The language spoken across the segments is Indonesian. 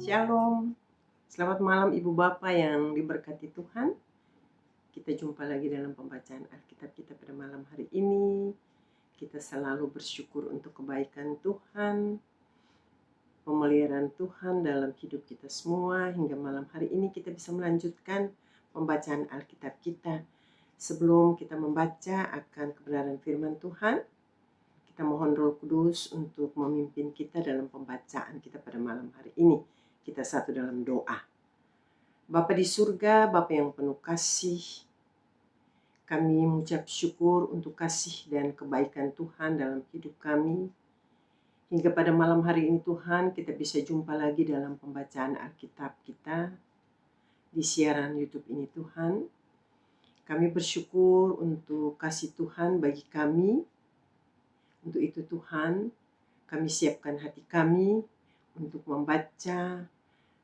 Shalom, selamat malam Ibu Bapak yang diberkati Tuhan. Kita jumpa lagi dalam pembacaan Alkitab kita pada malam hari ini. Kita selalu bersyukur untuk kebaikan Tuhan, pemeliharaan Tuhan dalam hidup kita semua. Hingga malam hari ini kita bisa melanjutkan pembacaan Alkitab kita. Sebelum kita membaca akan kebenaran firman Tuhan, kita mohon Roh Kudus untuk memimpin kita dalam pembacaan kita pada malam hari ini. Kita satu dalam doa. Bapa di surga, Bapa yang penuh kasih, kami mengucap syukur untuk kasih dan kebaikan Tuhan dalam hidup kami. Hingga pada malam hari ini Tuhan, kita bisa jumpa lagi dalam pembacaan Alkitab kita di siaran YouTube ini Tuhan. Kami bersyukur untuk kasih Tuhan bagi kami. Untuk itu Tuhan, kami siapkan hati kami untuk membaca,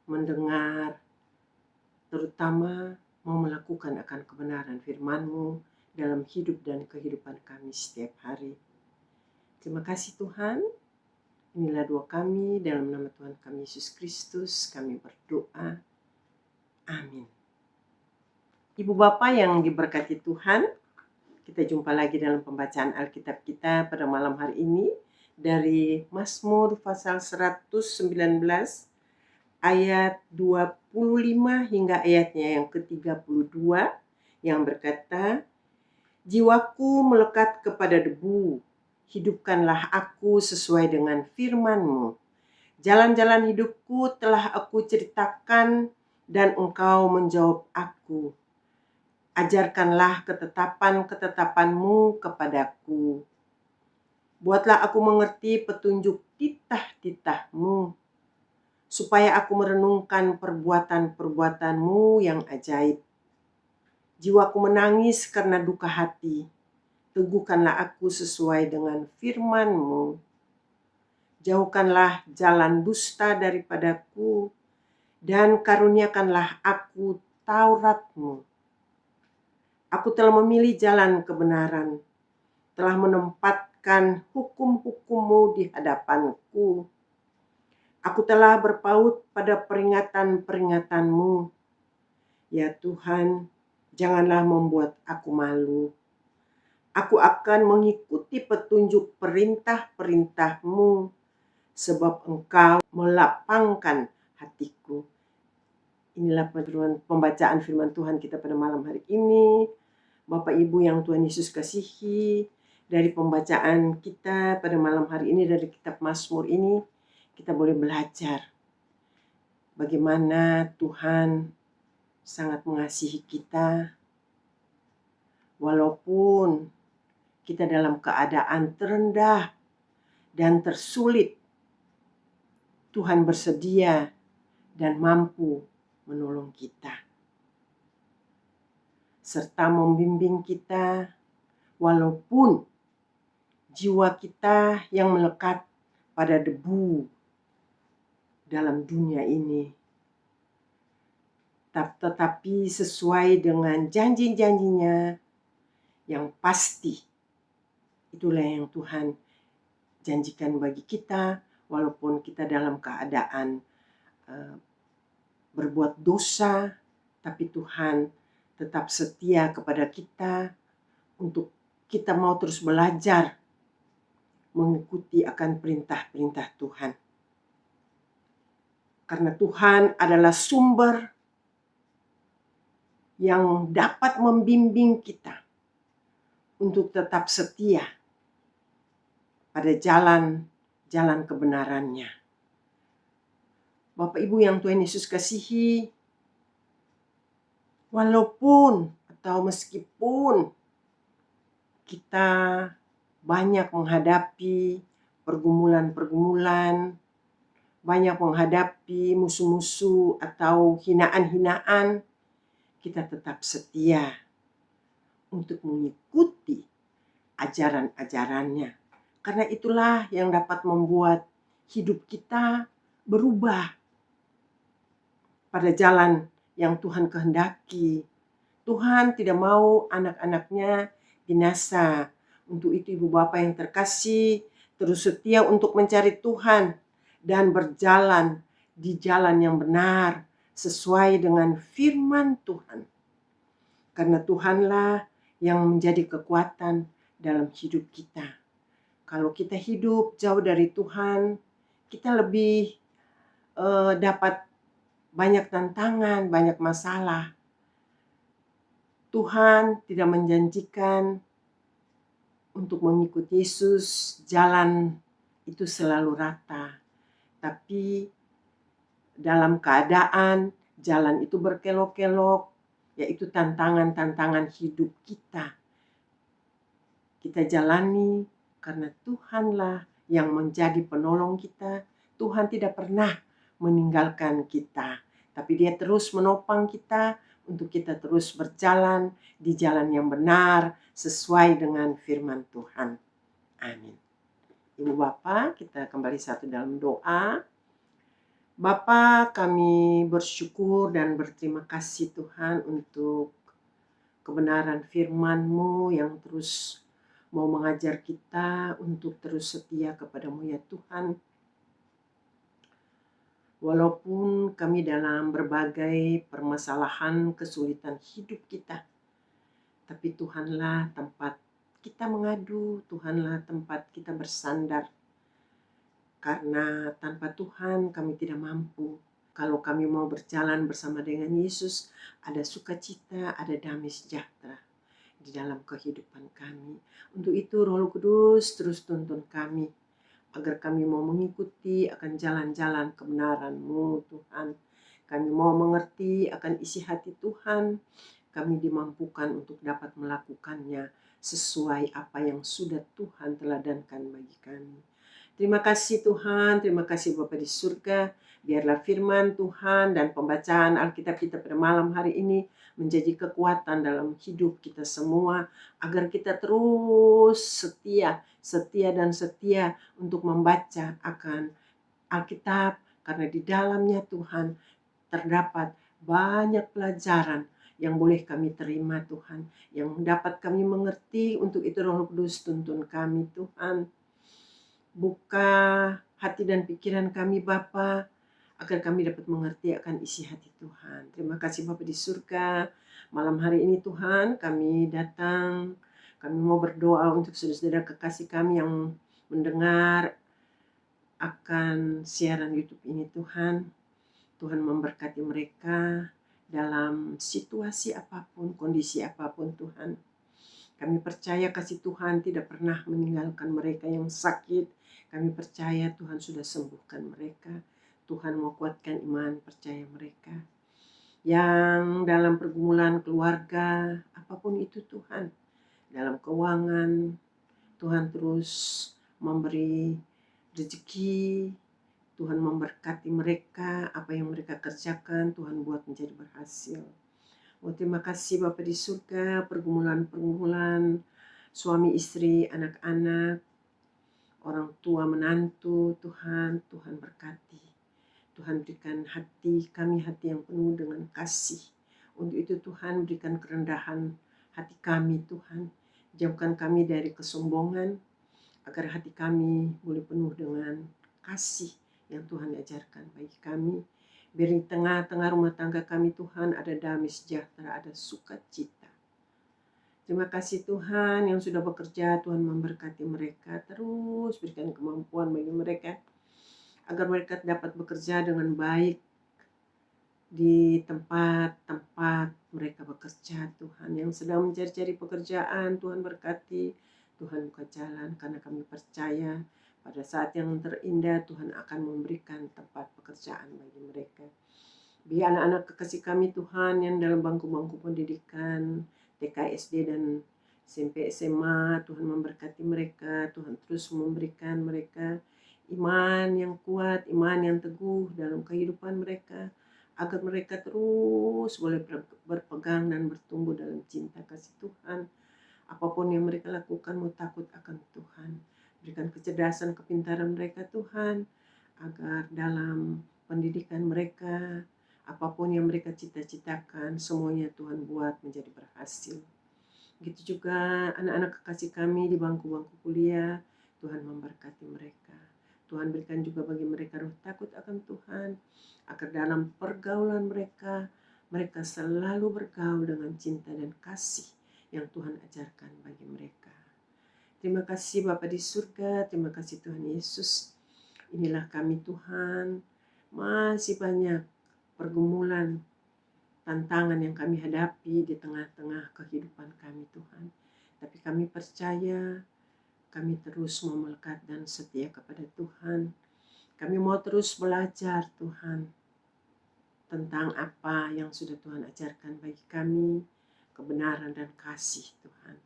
mendengar, terutama mau melakukan akan kebenaran firman-Mu dalam hidup dan kehidupan kami setiap hari. Terima kasih Tuhan. Inilah doa kami dalam nama Tuhan kami Yesus Kristus. Kami berdoa. Amin. Ibu Bapak yang diberkati Tuhan, kita jumpa lagi dalam pembacaan Alkitab kita pada malam hari ini dari Mazmur pasal 119 ayat 25 hingga ayatnya yang ke-32 yang berkata, "Jiwaku melekat kepada debu, hidupkanlah aku sesuai dengan firman-Mu. Jalan-jalan hidupku telah aku ceritakan dan Engkau menjawab aku. Ajarkanlah ketetapan-ketetapan-Mu kepadaku. Buatlah aku mengerti petunjuk titah-titah-Mu, supaya aku merenungkan perbuatan-perbuatan-Mu yang ajaib. Jiwaku menangis karena duka hati. Teguhkanlah aku sesuai dengan firman-Mu. Jauhkanlah jalan dusta daripadaku, dan karuniakanlah aku Taurat-Mu. Aku telah memilih jalan kebenaran, telah menempatkan hukum-hukum-Mu di hadapanku. Aku telah berpaut pada peringatan-peringatan-Mu. Ya Tuhan, janganlah membuat aku malu. Aku akan mengikuti petunjuk perintah-perintah-Mu, sebab Engkau melapangkan hatiku." Inilah pembacaan firman Tuhan kita pada malam hari ini. Bapak Ibu yang Tuhan Yesus kasihi, dari pembacaan kita pada malam hari ini dari kitab Mazmur ini, kita boleh belajar bagaimana Tuhan sangat mengasihi kita. Walaupun kita dalam keadaan terendah dan tersulit, Tuhan bersedia dan mampu menolong kita, serta membimbing kita walaupun jiwa kita yang melekat pada debu dalam dunia ini. Tetapi sesuai dengan janji-janjinya yang pasti, itulah yang Tuhan janjikan bagi kita, walaupun kita dalam keadaan berbuat dosa, tapi Tuhan tetap setia kepada kita untuk kita mau terus belajar mengikuti akan perintah-perintah Tuhan. Karena Tuhan adalah sumber yang dapat membimbing kita untuk tetap setia pada jalan kebenarannya. Bapak Ibu yang Tuhan Yesus kasihi, walaupun atau meskipun kita banyak menghadapi pergumulan-pergumulan, banyak menghadapi musuh-musuh atau hinaan-hinaan, kita tetap setia untuk mengikuti ajaran-ajarannya. Karena itulah yang dapat membuat hidup kita berubah pada jalan yang Tuhan kehendaki. Tuhan tidak mau anak-anaknya binasa. Untuk itu Ibu Bapak yang terkasih, terus setia untuk mencari Tuhan dan berjalan di jalan yang benar sesuai dengan firman Tuhan. Karena Tuhanlah yang menjadi kekuatan dalam hidup kita. Kalau kita hidup jauh dari Tuhan, kita lebih dapat banyak tantangan, banyak masalah. Tuhan tidak menjanjikan untuk mengikuti Yesus jalan itu selalu rata. Tapi dalam keadaan jalan itu berkelok-kelok, yaitu tantangan-tantangan hidup kita. Kita jalani karena Tuhanlah yang menjadi penolong kita. Tuhan tidak pernah meninggalkan kita, tapi Dia terus menopang kita untuk kita terus berjalan di jalan yang benar sesuai dengan firman Tuhan. Amin. Ibu Bapa, kita kembali satu dalam doa. Bapa, kami bersyukur dan berterima kasih Tuhan untuk kebenaran firman-Mu yang terus mau mengajar kita untuk terus setia kepadamu ya Tuhan. Walaupun kami dalam berbagai permasalahan kesulitan hidup kita, tapi Tuhanlah tempat kita mengadu, Tuhanlah tempat kita bersandar. Karena tanpa Tuhan kami tidak mampu. Kalau kami mau berjalan bersama dengan Yesus, ada sukacita, ada damai sejahtera di dalam kehidupan kami. Untuk itu Roh Kudus terus tuntun kami, agar kami mau mengikuti akan jalan-jalan kebenaran-Mu Tuhan. Kami mau mengerti akan isi hati Tuhan. Kami dimampukan untuk dapat melakukannya sesuai apa yang sudah Tuhan teladankan bagi kami. Terima kasih Tuhan, terima kasih Bapa di surga. Biarlah firman Tuhan dan pembacaan Alkitab kita pada malam hari ini menjadi kekuatan dalam hidup kita semua, agar kita terus setia dan setia untuk membaca akan Alkitab, karena di dalamnya Tuhan terdapat banyak pelajaran yang boleh kami terima Tuhan, yang dapat kami mengerti. Untuk itu Roh Kudus tuntun kami Tuhan. Buka hati dan pikiran kami Bapa, agar kami dapat mengerti akan isi hati Tuhan. Terima kasih Bapa di surga. Malam hari ini Tuhan kami datang, kami mau berdoa untuk saudara-saudara kekasih kami yang mendengar akan siaran YouTube ini Tuhan. Tuhan memberkati mereka dalam situasi apapun, kondisi apapun Tuhan. Kami percaya kasih Tuhan tidak pernah meninggalkan mereka yang sakit. Kami percaya Tuhan sudah sembuhkan mereka. Tuhan mau kuatkan iman percaya mereka. Yang dalam pergumulan keluarga, apapun itu Tuhan. Dalam keuangan, Tuhan terus memberi rezeki. Tuhan memberkati mereka, apa yang mereka kerjakan Tuhan buat menjadi berhasil. Terima kasih Bapa di surga, pergumulan-pergumulan suami istri, anak-anak, orang tua menantu, Tuhan berkati. Tuhan berikan hati kami hati yang penuh dengan kasih. Untuk itu Tuhan berikan kerendahan hati kami Tuhan. Jauhkan kami dari kesombongan, agar hati kami boleh penuh dengan kasih yang Tuhan ajarkan bagi kami. Biar di tengah-tengah rumah tangga kami Tuhan ada damai sejahtera, ada sukacita. Terima kasih Tuhan yang sudah bekerja, Tuhan memberkati mereka. Terus berikan kemampuan bagi mereka, agar mereka dapat bekerja dengan baik di tempat-tempat mereka bekerja Tuhan. Yang sedang mencari-cari pekerjaan Tuhan berkati, Tuhan buka jalan, karena kami percaya pada saat yang terindah Tuhan akan memberikan tempat pekerjaan bagi mereka. Bagi anak-anak kekasih kami Tuhan yang dalam bangku-bangku pendidikan TK, SD dan SMP, SMA, Tuhan memberkati mereka. Tuhan terus memberikan mereka iman yang kuat, iman yang teguh dalam kehidupan mereka, agar mereka terus boleh berpegang dan bertumbuh dalam cinta kasih Tuhan. Apapun yang mereka lakukan, mau takut akan Tuhan. Berikan kecerdasan, kepintaran mereka Tuhan, agar dalam pendidikan mereka, apapun yang mereka cita-citakan, semuanya Tuhan buat menjadi berhasil. Begitu juga anak-anak kekasih kami di bangku-bangku kuliah, Tuhan memberkati mereka. Tuhan berikan juga bagi mereka roh takut akan Tuhan, agar dalam pergaulan mereka, mereka selalu bergaul dengan cinta dan kasih yang Tuhan ajarkan bagi mereka. Terima kasih Bapa di surga, terima kasih Tuhan Yesus. Inilah kami Tuhan, masih banyak pergumulan, tantangan yang kami hadapi di tengah-tengah kehidupan kami Tuhan. Tapi kami percaya, kami terus mau melekat dan setia kepada Tuhan. Kami mau terus belajar Tuhan tentang apa yang sudah Tuhan ajarkan bagi kami, kebenaran dan kasih Tuhan.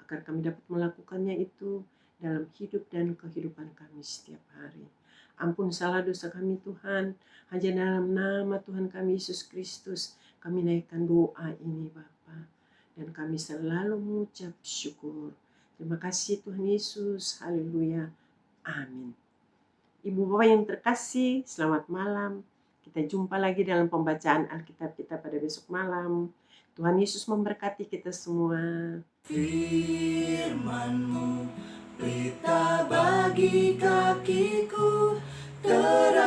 Agar kami dapat melakukannya itu dalam hidup dan kehidupan kami setiap hari. Ampun salah dosa kami Tuhan, hanya dalam nama Tuhan kami Yesus Kristus kami naikkan doa ini Bapa. Dan kami selalu mengucap syukur. Terima kasih Tuhan Yesus, haleluya, amin. Ibu Bapak yang terkasih, selamat malam. Kita jumpa lagi dalam pembacaan Alkitab kita pada besok malam. Tuhan Yesus memberkati kita semua. Firman-Mu, berita bagi kakiku, terang